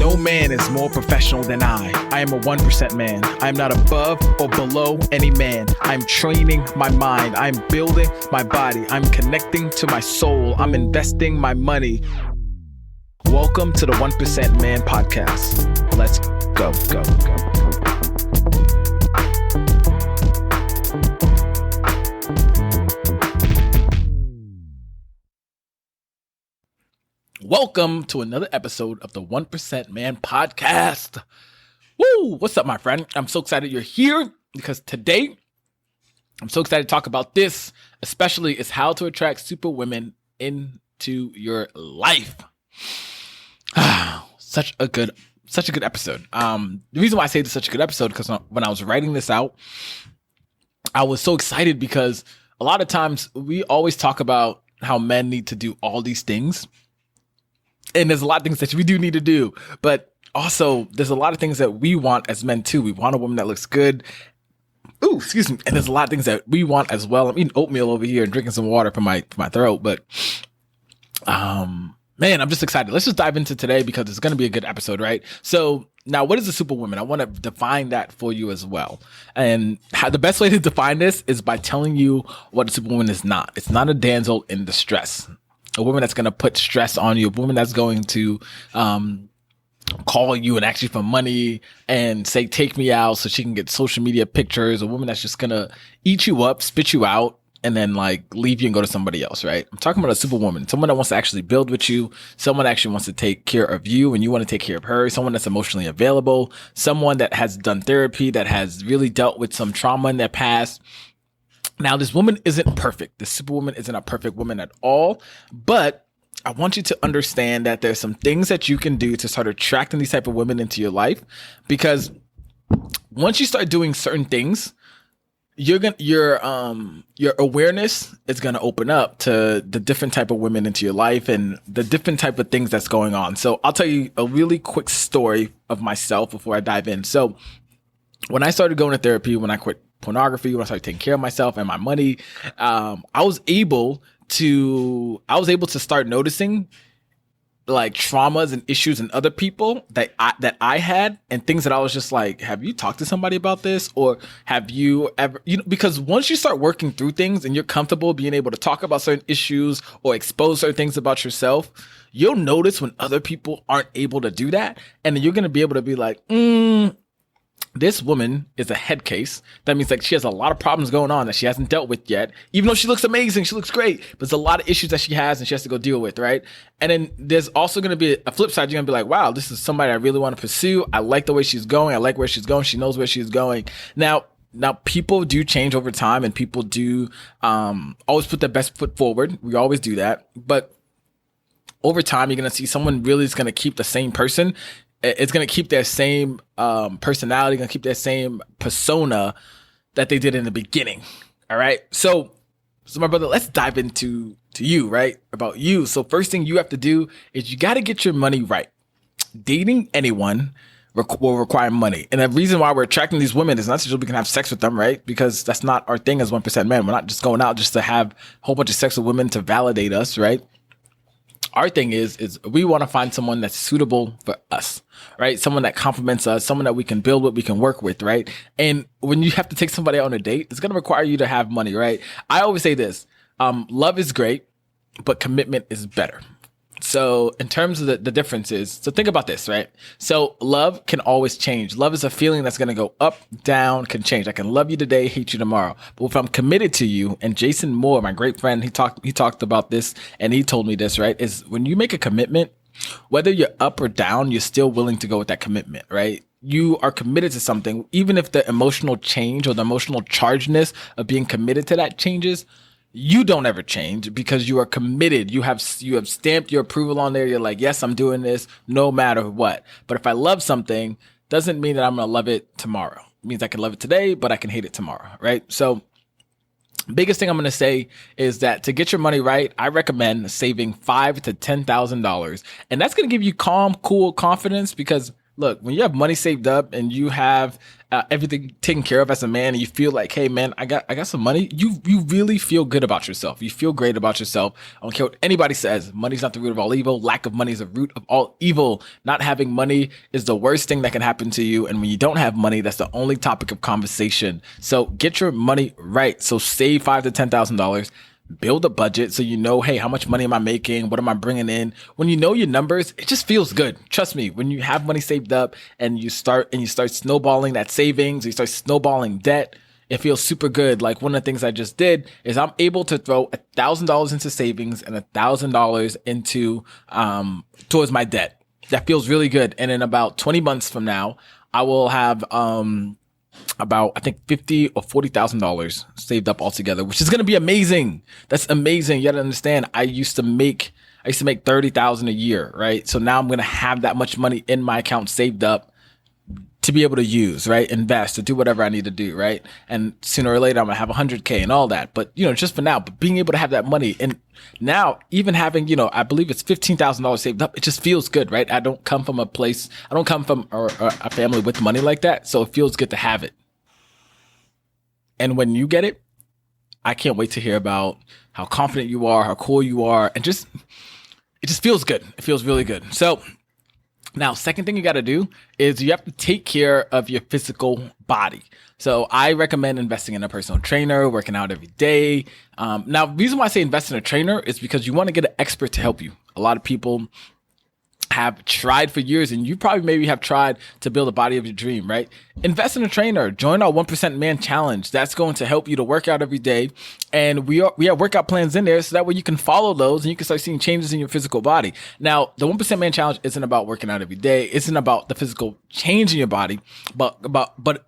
No man is more professional than I. I am a 1% man. I am not above or below any man. I'm training my mind. I'm building my body. I'm connecting to my soul. I'm investing my money. Welcome to the 1% Man Podcast. Let's go. Welcome to another episode of the 1% Man Podcast. Woo! What's up, my friend? I'm so excited you're here because today I'm so excited to talk about this, especially is how to attract superwomen into your life. Such a good episode. The reason why I say this is such a good episode because when I was writing this out, I was so excited because a lot of times we always talk about how men need to do all these things. And there's a lot of things that we do need to do, but also there's a lot of things that we want as men too. We want a woman that looks good. Ooh, excuse me. And there's a lot of things that we want as well. I'm eating oatmeal over here and drinking some water for my throat, but man, I'm just excited. Let's just dive into today because it's going to be a good episode, right? So now, what is a superwoman? I want to define that for you as well. And the best way to define this is by telling you what a superwoman is not. It's not a damsel in distress. A woman that's going to put stress on you, a woman that's going to call you and ask you for money and say, take me out so she can get social media pictures, a woman that's just going to eat you up, spit you out, and then like leave you and go to somebody else, right? I'm talking about a superwoman, someone that wants to actually build with you, someone that actually wants to take care of you and you want to take care of her, someone that's emotionally available, someone that has done therapy, that has really dealt with some trauma in their past. Now, this woman isn't perfect. This superwoman isn't a perfect woman at all, but I want you to understand that there's some things that you can do to start attracting these type of women into your life, because once you start doing certain things, your awareness is going to open up to the different type of women into your life and the different type of things that's going on. So I'll tell you a really quick story of myself before I dive in. So when I started going to therapy, when I quit pornography, when I started taking care of myself and my money, I was able to start noticing like traumas and issues in other people that I had, and things that I was just like, have you talked to somebody about this? Or have you ever, because once you start working through things and you're comfortable being able to talk about certain issues or expose certain things about yourself, you'll notice when other people aren't able to do that. And then you're going to be able to be like, this woman is a head case. That means like she has a lot of problems going on that she hasn't dealt with yet. Even though she looks amazing, she looks great, but there's a lot of issues that she has and she has to go deal with, right? And then there's also going to be a flip side. You're going to be like, wow, this is somebody I really want to pursue. I like the way she's going. I like where she's going. She knows where she's going. Now people do change over time, and people do always put their best foot forward. We always do that. But over time, you're going to see someone really is going to keep the same person. It's going to keep their same personality, going to keep their same persona that they did in the beginning. All right. So my brother, let's dive into you, right? About you. So first thing you have to do is you got to get your money right. Dating anyone will require money. And the reason why we're attracting these women is not so we can have sex with them, right? Because that's not our thing as 1% men. We're not just going out just to have a whole bunch of sex with women to validate us, right? Our thing is we want to find someone that's suitable for us, right? Someone that complements us, someone that we can build with, we can work with, right? And when you have to take somebody out on a date, it's going to require you to have money, right? I always say this, love is great, but commitment is better. So in terms of the differences, so think about this, right? So love can always change. Love is a feeling that's going to go up, down, can change. I can love you today, hate you tomorrow. But if I'm committed to you, and Jason Moore, my great friend, he talked about this and he told me this, right? Is when you make a commitment, whether you're up or down, you're still willing to go with that commitment, right? You are committed to something, even if the emotional change or the emotional chargedness of being committed to that changes. You don't ever change because you are committed. You have stamped your approval on there. You're like, yes, I'm doing this no matter what. But if I love something, doesn't mean that I'm going to love it tomorrow. It means I can love it today, but I can hate it tomorrow, right? So biggest thing I'm going to say is that to get your money right, I recommend saving $5,000 to $10,000. And that's going to give you calm, cool confidence, because look, when you have money saved up and you have everything taken care of as a man, and you feel like, hey man, I got some money, you really feel good about yourself. You feel great about yourself. I don't care what anybody says. Money's not the root of all evil. Lack of money is the root of all evil. Not having money is the worst thing that can happen to you. And when you don't have money, that's the only topic of conversation. So get your money right. So save $5,000 to $10,000. Build a budget so you know, hey, how much money am I making? What am I bringing in? When you know your numbers, it just feels good. Trust me, when you have money saved up and you start snowballing that savings, you start snowballing debt, it feels super good. Like one of the things I just did is I'm able to throw $1,000 into savings and $1,000 into towards my debt. That feels really good. And in about 20 months from now, I will have about, I think, $50,000 or $40,000 saved up altogether, which is going to be amazing. That's amazing. You got to understand, I used to make $30,000 a year, right? So now I'm going to have that much money in my account saved up to be able to use, right? Invest, to do whatever I need to do, right? And sooner or later, I'm going to have 100K and all that. But, just for now, but being able to have that money, and now even having, I believe it's $15,000 saved up, it just feels good, right? I don't come from a family with money like that. So it feels good to have it. And when you get it, I can't wait to hear about how confident you are, how cool you are, and it just feels good. It feels really good. So now, second thing you got to do is you have to take care of your physical body. So I recommend investing in a personal trainer, working out every day. Now, the reason why I say invest in a trainer is because you want to get an expert to help you. A lot of people have tried for years, and you probably maybe have tried to build a body of your dream, right? Invest in a trainer. Join our 1% Man Challenge. That's going to help you to work out every day. And we have workout plans in there so that way you can follow those and you can start seeing changes in your physical body. Now, the 1% Man Challenge isn't about working out every day. It isn't about the physical change in your body, but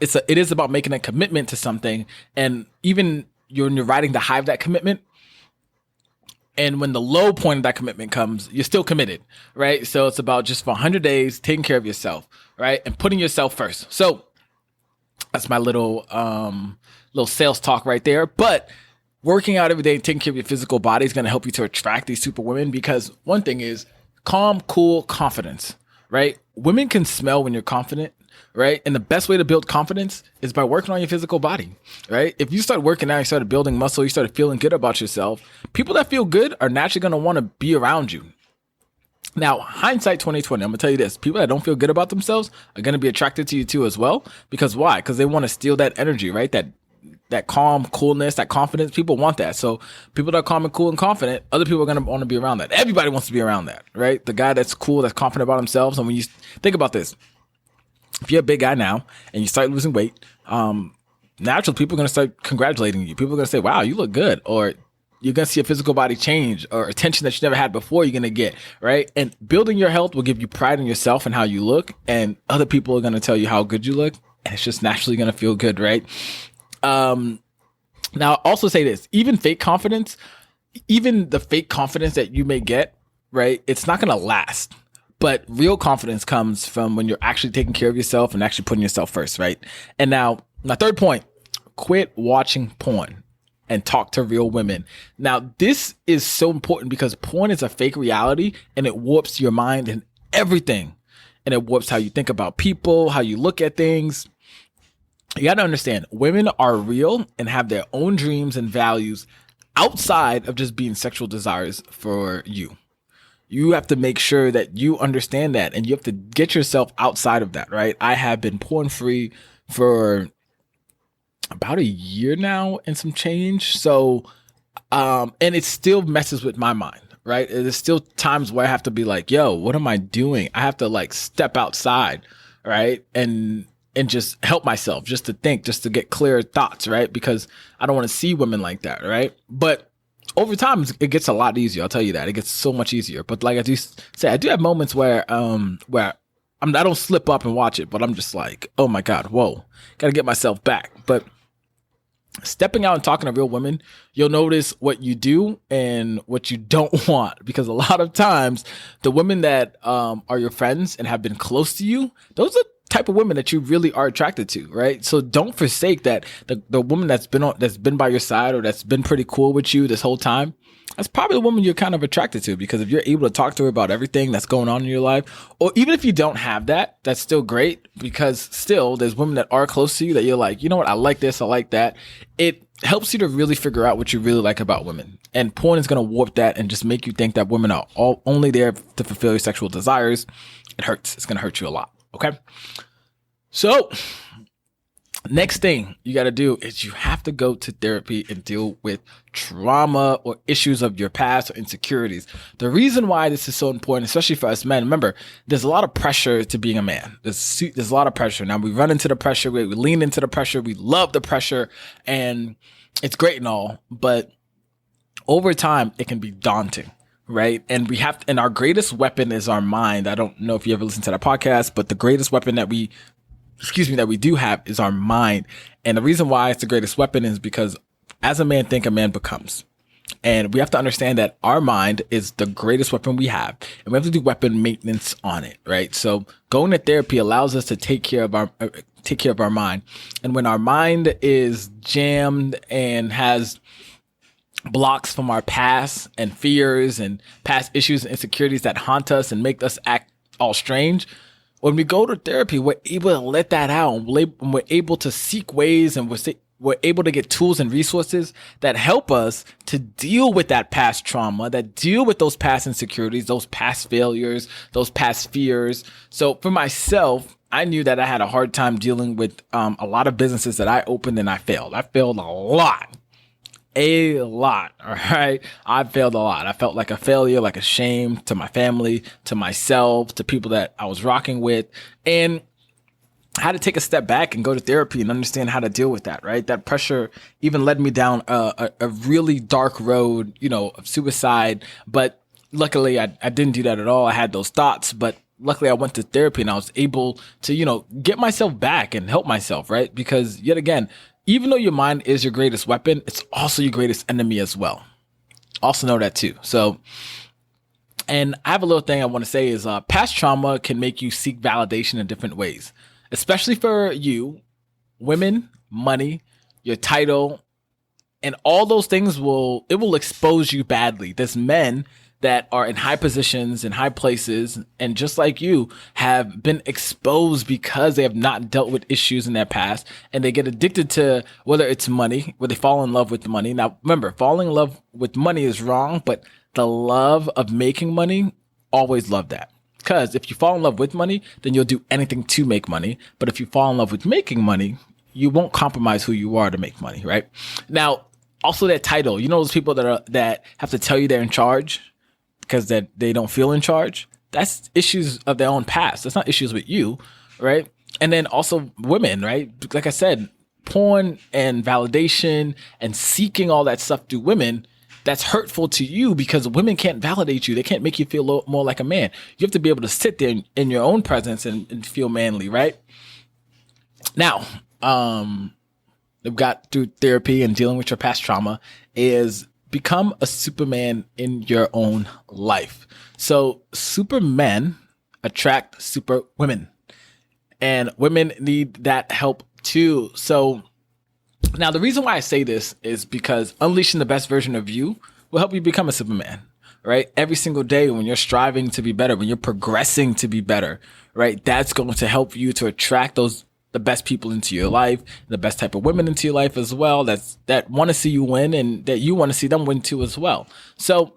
it is about making a commitment to something. And even when you're riding the high of that commitment, and when the low point of that commitment comes, you're still committed, right? So it's about just for 100 days, taking care of yourself, right? And putting yourself first. So that's my little sales talk right there. But working out every day and taking care of your physical body is going to help you to attract these super women, because one thing is calm, cool confidence, right? Women can smell when you're confident, right? And the best way to build confidence is by working on your physical body, right? If you start working out, you started building muscle, you started feeling good about yourself, people that feel good are naturally going to want to be around you. Now, hindsight 2020, I'm going to tell you this. People that don't feel good about themselves are going to be attracted to you too as well. Because why? Because they want to steal that energy, right? That calm, coolness, that confidence. People want that. So people that are calm and cool and confident, other people are going to want to be around that. Everybody wants to be around that, right? The guy that's cool, that's confident about himself. And when you think about this, if you're a big guy now and you start losing weight, naturally people are going to start congratulating you. People are going to say, wow, you look good. Or you're going to see a physical body change, or attention that you never had before you're going to get, right? And building your health will give you pride in yourself and how you look. And other people are going to tell you how good you look. And it's just naturally going to feel good, right? Now, I'll also say this, even the fake confidence that you may get, right? It's not going to last. But real confidence comes from when you're actually taking care of yourself and actually putting yourself first, right? And now, my third point, quit watching porn and talk to real women. Now, this is so important because porn is a fake reality and it warps your mind and everything. And it warps how you think about people, how you look at things. You got to understand, women are real and have their own dreams and values outside of just being sexual desires for you. You have to make sure that you understand that, and you have to get yourself outside of that, right? I have been porn free for about a year now and some change. So, and it still messes with my mind, right? There's still times where I have to be like, yo, what am I doing? I have to like step outside, right? And just help myself, just to think, just to get clear thoughts, right? Because I don't want to see women like that, right? But over time, it gets a lot easier. I'll tell you that. It gets so much easier. But like I do say, I do have moments where I don't slip up and watch it, but I'm just like, oh my God, whoa, got to get myself back. But stepping out and talking to real women, you'll notice what you do and what you don't want. Because a lot of times, the women that are your friends and have been close to you, those are type of women that you really are attracted to, right? So don't forsake that. The woman that's been by your side or that's been pretty cool with you this whole time, that's probably the woman you're kind of attracted to, because if you're able to talk to her about everything that's going on in your life, or even if you don't have that, that's still great, because still there's women that are close to you that you're like, you know what, I like this, I like that. It helps you to really figure out what you really like about women. And porn is going to warp that and just make you think that women are all only there to fulfill your sexual desires. It hurts. It's going to hurt you a lot. Okay. So next thing you got to do is you have to go to therapy and deal with trauma or issues of your past or insecurities. The reason why this is so important, especially for us men, remember, there's a lot of pressure to being a man. There's a lot of pressure. Now we run into the pressure, we lean into the pressure, we love the pressure, and it's great and all, but over time it can be daunting. Right. And and our greatest weapon is our mind. I don't know if you ever listened to that podcast, but the greatest weapon that we do have is our mind. And the reason why it's the greatest weapon is because as a man think, a man becomes. And we have to understand that our mind is the greatest weapon we have, and we have to do weapon maintenance on it. Right. So going to therapy allows us to take care of our mind. And when our mind is jammed and has blocks from our past and fears and past issues and insecurities that haunt us and make us act all strange, when we go to therapy, we're able to let that out. And we're able to seek ways, and we're able to get tools and resources that help us to deal with that past trauma, that deal with those past insecurities, those past failures, those past fears. So for myself, I knew that I had a hard time dealing with a lot of businesses that I opened and I failed. I failed a lot. All right. I failed a lot. I felt like a failure, like a shame to my family, to myself, to people that I was rocking with. And I had to take a step back and go to therapy and understand how to deal with that, right? That pressure even led me down a really dark road, of suicide. But luckily I didn't do that at all. I had those thoughts, but luckily I went to therapy and I was able to, get myself back and help myself, right? Because yet again, even though your mind is your greatest weapon, it's also your greatest enemy as well. Also know that too. So, and I have a little thing I want to say is past trauma can make you seek validation in different ways, especially for you, women, money, your title, and all those things will expose you badly. There's men that are in high positions, in high places, and just like you, have been exposed because they have not dealt with issues in their past, and they get addicted to whether it's money, where they fall in love with money. Now, remember, falling in love with money is wrong, but the love of making money, always love that. Because if you fall in love with money, then you'll do anything to make money. But if you fall in love with making money, you won't compromise who you are to make money, right? Now, also that title, those people that have to tell you they're in charge because that they don't feel in charge. That's issues of their own past. That's not issues with you, right? And then also women, right? Like I said, porn and validation and seeking all that stuff through women, that's hurtful to you because women can't validate you. They can't make you feel more like a man. You have to be able to sit there in your own presence and feel manly, right? Now, we've got through therapy and dealing with your past trauma is become a Superman in your own life. So supermen attract super women, and women need that help too. So now the reason why I say this is because unleashing the best version of you will help you become a Superman, right? Every single day when you're striving to be better, when you're progressing to be better, right? That's going to help you to attract the best people into your life, the best type of women into your life as well, that want to see you win and that you want to see them win too as well. So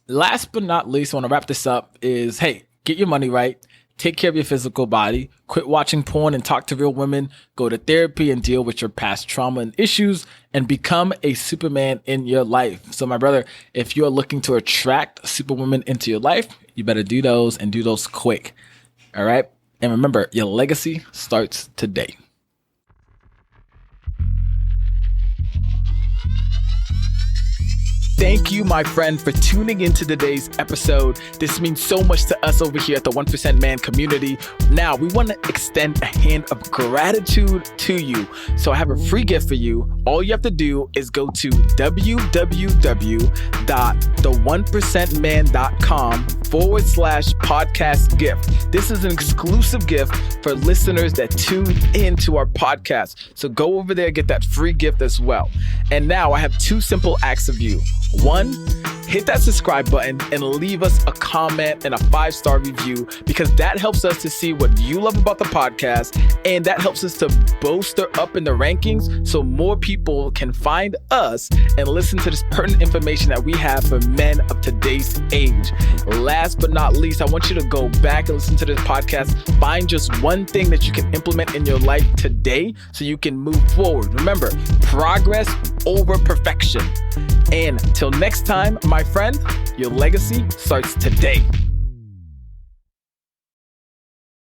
last but not least, I want to wrap this up is, hey, get your money right. Take care of your physical body. Quit watching porn and talk to real women. Go to therapy and deal with your past trauma and issues and become a Superman in your life. So my brother, if you're looking to attract superwomen into your life, you better do those and do those quick. All right. And remember, your legacy starts today. Thank you, my friend, for tuning into today's episode. This means so much to us over here at the 1% Man community. Now, we want to extend a hand of gratitude to you. So I have a free gift for you. All you have to do is go to www.the1percentman.com podcast gift. This is an exclusive gift for listeners that tune into our podcast. So go over there, get that free gift as well. And now I have 2 simple acts of you. 1, hit that subscribe button and leave us a comment and a 5-star review, because that helps us to see what you love about the podcast, and that helps us to bolster up in the rankings so more people can find us and listen to this pertinent information that we have for men of today's age. Last but not least, I want you to go back and listen to this podcast. Find just one thing that you can implement in your life today so you can move forward. Remember, progress over perfection. And till next time, my friend, your legacy starts today.